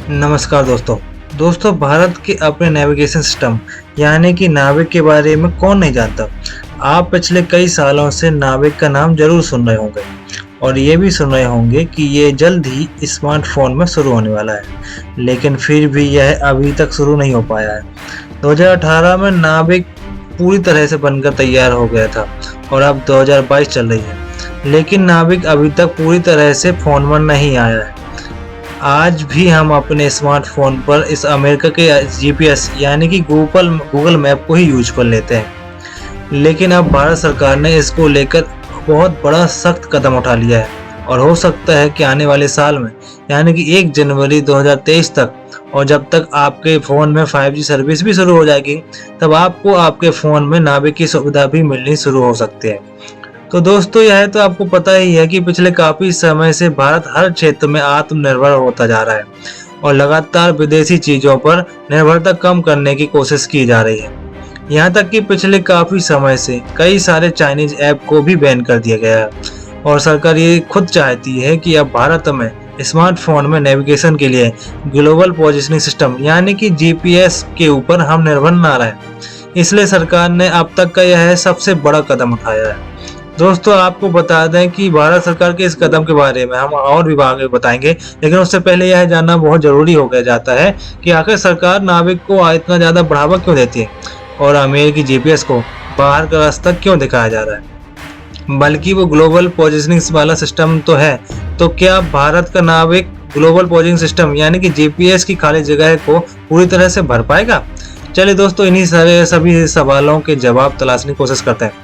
नमस्कार दोस्तों भारत के अपने नेविगेशन सिस्टम यानी कि नाविक के बारे में कौन नहीं जानता। आप पिछले कई सालों से नाविक का नाम जरूर सुन रहे होंगे और ये भी सुन रहे होंगे कि ये जल्द ही स्मार्टफोन में शुरू होने वाला है, लेकिन फिर भी यह अभी तक शुरू नहीं हो पाया है। 2018 में नाविक पूरी तरह से बनकर तैयार हो गया था और अब 2022 चल रही है, लेकिन नाविक अभी तक पूरी तरह से फोन में नहीं आया है। आज भी हम अपने स्मार्टफोन पर इस अमेरिका के जीपीएस यानी कि गूगल मैप को ही यूज कर लेते हैं, लेकिन अब भारत सरकार ने इसको लेकर बहुत बड़ा सख्त कदम उठा लिया है और हो सकता है कि आने वाले साल में यानी कि 1 जनवरी 2023 तक, और जब तक आपके फ़ोन में 5G सर्विस भी शुरू हो जाएगी, तब आपको आपके फ़ोन में नाविक की सुविधा भी मिलनी शुरू हो सकती है। तो दोस्तों, यह तो आपको पता ही है कि पिछले काफ़ी समय से भारत हर क्षेत्र में आत्मनिर्भर होता जा रहा है और लगातार विदेशी चीज़ों पर निर्भरता कम करने की कोशिश की जा रही है। यहाँ तक कि पिछले काफ़ी समय से कई सारे चाइनीज ऐप को भी बैन कर दिया गया है और सरकार ये खुद चाहती है कि अब भारत में स्मार्टफोन में नेविगेशन के लिए ग्लोबल पोजिशनिंग सिस्टम यानी कि जीपीएस के ऊपर हम निर्भर ना रहें। इसलिए सरकार ने अब तक का यह सबसे बड़ा कदम उठाया है। दोस्तों, आपको बता दें कि भारत सरकार के इस कदम के बारे में हम और भी आगे बताएंगे, लेकिन उससे पहले यह जानना बहुत जरूरी हो गया जाता है कि आखिर सरकार नाविक को इतना ज़्यादा बढ़ावा क्यों देती है और अमेरिकी जीपीएस को बाहर का रास्ता क्यों दिखाया जा रहा है, बल्कि वो ग्लोबल पोजिशनिंग वाला सिस्टम तो है। तो क्या भारत का नाविक ग्लोबल पोजिशनिंग सिस्टम यानी कि जीपीएस की खाली जगह को पूरी तरह से भर पाएगा? चलिए दोस्तों, इन्हीं सभी सवालों के जवाब तलाशने की कोशिश करते हैं।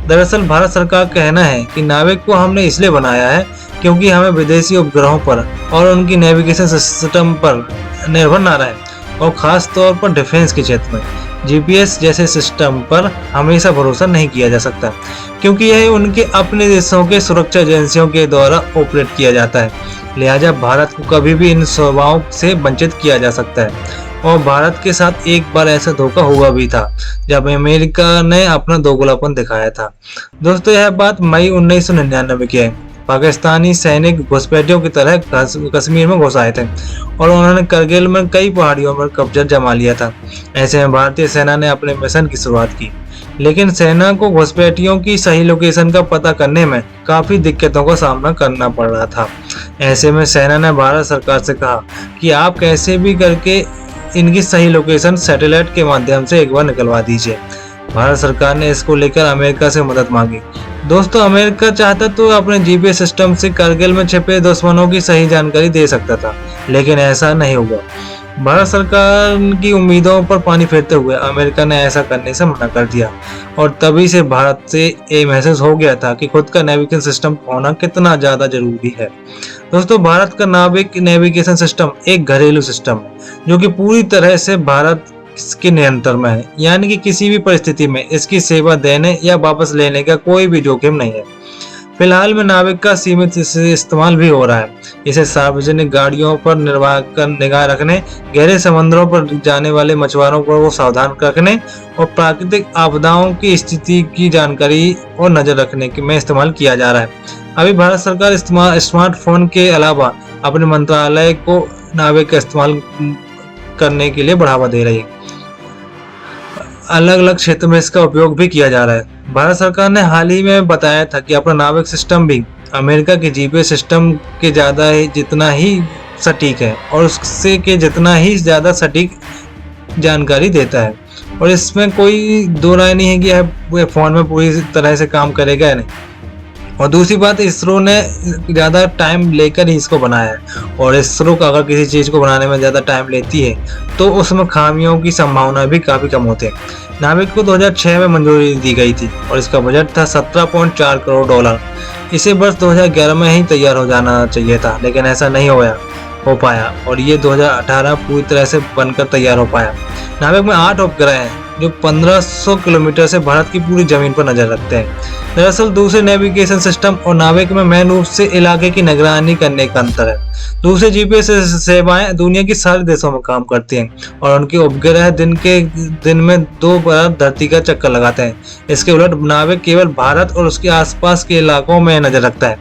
दरअसल भारत सरकार का कहना है कि नाविक को हमने इसलिए बनाया है क्योंकि हमें विदेशी उपग्रहों पर और उनकी नेविगेशन सिस्टम पर निर्भर न रहें और ख़ास तौर पर डिफेंस के क्षेत्र में जीपीएस जैसे सिस्टम पर हमेशा भरोसा नहीं किया जा सकता, क्योंकि यह उनके अपने देशों के सुरक्षा एजेंसियों के द्वारा ऑपरेट किया जाता है। लिहाजा भारत को कभी भी इन सेवाओं से वंचित किया जा सकता है और भारत के साथ एक बार ऐसा धोखा हुआ भी था जब अमेरिका ने अपना दोगलापन दिखाया था। दोस्तों, यह बात मई 1999 की है। पाकिस्तानी सैनिक घुसपैठियों की तरह कश्मीर में घुस आए थे और उन्होंने करगिल में कई पहाड़ियों पर कब्जा जमा लिया था। ऐसे में भारतीय सेना ने अपने मिशन की शुरुआत की, लेकिन सेना को घुसपैठियों की सही लोकेशन का पता करने में काफ़ी दिक्कतों का सामना करना पड़ रहा था। ऐसे में सेना ने भारत सरकार से कहा कि आप कैसे भी करके इनकी सही लोकेशन सैटेलाइट के माध्यम से एक बार निकलवा दीजिए। भारत सरकार ने इसको लेकर अमेरिका से मदद मांगी। दोस्तों, अमेरिका चाहता तो अपने जीपीएस सिस्टम से करगिल में छिपे दुश्मनों की सही जानकारी दे सकता था, लेकिन ऐसा नहीं हुआ। भारत सरकार की उम्मीदों पर पानी फेरते हुए अमेरिका ने ऐसा करने से मना कर दिया और तभी से भारत से ये महसूस हो गया था कि खुद का नेविगेशन सिस्टम होना कितना ज़्यादा जरूरी है। दोस्तों, भारत का नाविक नेविगेशन सिस्टम एक घरेलू सिस्टम है जो कि पूरी तरह से भारत के नियंत्रण में है, यानी कि किसी भी परिस्थिति में इसकी सेवा देने या वापस लेने का कोई भी जोखिम नहीं है। फिलहाल में नाविक का सीमित इस्तेमाल भी हो रहा है। इसे सार्वजनिक गाड़ियों पर निगाह रखने, गहरे समुद्रों पर जाने वाले मछुआरों को सावधान रखने और प्राकृतिक आपदाओं की स्थिति की जानकारी और नजर रखने में इस्तेमाल किया जा रहा है। अभी भारत सरकार स्मार्टफोन के अलावा अपने मंत्रालय को नाविक का इस्तेमाल करने के लिए बढ़ावा दे रही है। अलग अलग क्षेत्र में इसका उपयोग भी किया जा रहा है। भारत सरकार ने हाल ही में बताया था कि अपना नाविक सिस्टम भी अमेरिका के जीपीएस सिस्टम के जितना ही सटीक है और उससे के जितना ही ज़्यादा सटीक जानकारी देता है, और इसमें कोई दो राय नहीं है कि यह फ़ोन में पूरी तरह से काम करेगा या नहीं। और दूसरी बात, इसरो ने ज़्यादा टाइम लेकर ही इसको बनाया है और इसरो का अगर किसी चीज़ को बनाने में ज़्यादा टाइम लेती है तो उसमें खामियों की संभावना भी काफ़ी कम होती है। नाविक को 2006 में मंजूरी दी गई थी और इसका बजट था $17.4 करोड़। इसे वर्ष 2011 में ही तैयार हो जाना चाहिए था, लेकिन ऐसा नहीं हो पाया और ये 2018 पूरी तरह से बनकर तैयार हो पाया। नाविक में 8 उपग्रह हैं जो 1500 किलोमीटर से भारत की पूरी जमीन पर नजर रखते हैं। दरअसल दूसरे नेविगेशन सिस्टम और नाविक में मेन रूप से इलाके की निगरानी करने का अंतर है। दूसरे जीपीएस सेवाएं दुनिया की सारे देशों में काम करती हैं और उनके उपग्रह दिन में 2 बार धरती का चक्कर लगाते हैं। इसके उलट नाविक केवल भारत और उसके आसपास के इलाकों में नजर रखता है।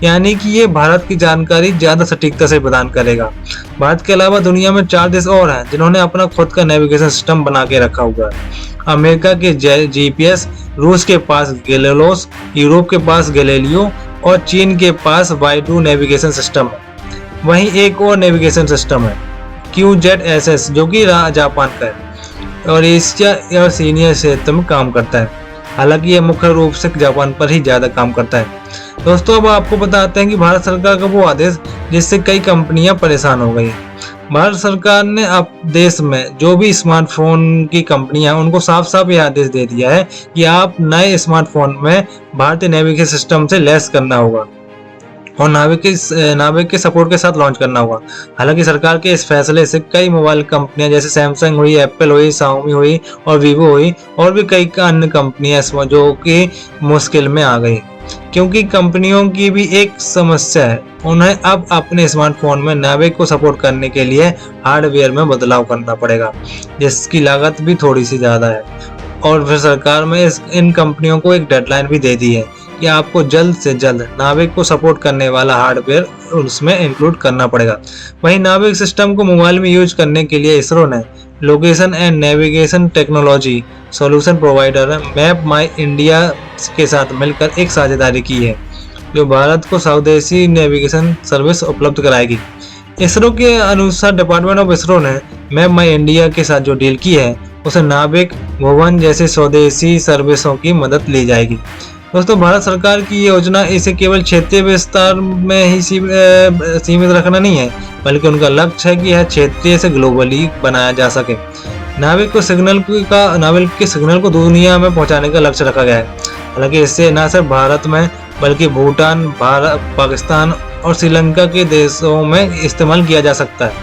यानी कि ये भारत की जानकारी ज़्यादा सटीकता से प्रदान करेगा। भारत के अलावा दुनिया में 4 देश और हैं जिन्होंने अपना खुद का नेविगेशन सिस्टम बना के रखा हुआ है। अमेरिका के जीपीएस, रूस के पास गैलिलियो, यूरोप के पास गैलीलियो और चीन के पास बाइडू नेविगेशन सिस्टम है। वहीं एक और नेविगेशन सिस्टम है QZSS जो कि जापान का है और एशिया और सीनियर क्षेत्र में काम करता है। हालांकि यह मुख्य रूप से जापान पर ही ज़्यादा काम करता है। दोस्तों, अब आपको बताते हैं कि भारत सरकार का वो आदेश जिससे कई कंपनियां परेशान हो गई। भारत सरकार ने अब देश में जो भी स्मार्टफोन की कंपनियां उनको साफ साफ यह आदेश दे दिया है कि आप नए स्मार्टफोन में भारतीय नेविगेशन सिस्टम से लैस करना होगा और नाविक के सपोर्ट के साथ लॉन्च करना होगा। हालांकि सरकार के इस फैसले से कई मोबाइल कंपनियां जैसे सैमसंग हुई, एप्पल हुई, शाओमी हुई और वीवो हुई और भी कई अन्य कंपनियां जो कि मुश्किल में आ गई, क्योंकि कंपनियों की भी एक समस्या है, उन्हें अब अपने स्मार्टफोन में नाविक को सपोर्ट करने के लिए हार्डवेयर में बदलाव करना पड़ेगा, जिसकी लागत भी थोड़ी सी ज़्यादा है। और फिर सरकार में इन कंपनियों को एक डेडलाइन भी दे दी है कि आपको जल्द से जल्द नाविक को सपोर्ट करने वाला हार्डवेयर उसमें इंक्लूड करना पड़ेगा। वहीं नाविक सिस्टम को मोबाइल में यूज करने के लिए इसरो ने location and navigation technology solution provider map my India के साथ मिलकर एक साझेदारी की है जो भारत को स्वदेशी नेविगेशन सर्विस उपलब्ध कराएगी। इसरो के अनुसार डिपार्टमेंट ऑफ इसरो ने मैप माई इंडिया के साथ जो डील की है उसे नाविक भुवन जैसे स्वदेशी सर्विसों की मदद ली जाएगी। दोस्तों, भारत सरकार की ये योजना इसे केवल क्षेत्रीय विस्तार में ही सीमित रखना नहीं है, बल्कि उनका लक्ष्य है कि यह क्षेत्रीय से ग्लोबली बनाया जा सके। नाविक के सिग्नल को दुनिया में पहुंचाने का लक्ष्य रखा गया है। हालांकि इससे न सिर्फ भारत में बल्कि भूटान, पाकिस्तान और श्रीलंका के देशों में इस्तेमाल किया जा सकता है।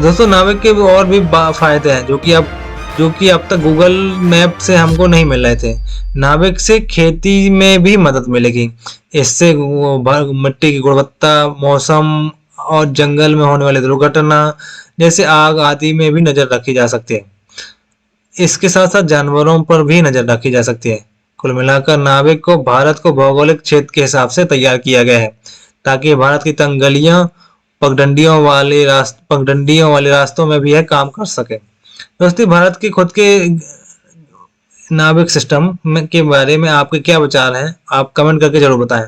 दोस्तों, नाविक के और भी फायदे हैं जो कि अब तक गूगल मैप से हमको नहीं मिल रहे थे। नाविक से खेती में भी मदद मिलेगी। इससे मिट्टी की गुणवत्ता, मौसम और जंगल में होने वाली दुर्घटना जैसे आग आदि में भी नजर रखी जा सकती है। इसके साथ साथ जानवरों पर भी नजर रखी जा सकती है। कुल मिलाकर नाविक को भारत को भौगोलिक क्षेत्र के हिसाब से तैयार किया गया है ताकि भारत की तंग गलियां, पगडंडियों वाले रास्तों में भी यह काम कर सके। दोस्तों, भारत के खुद के नाविक सिस्टम के बारे में आपके क्या विचार हैं? आप कमेंट करके जरूर बताएं।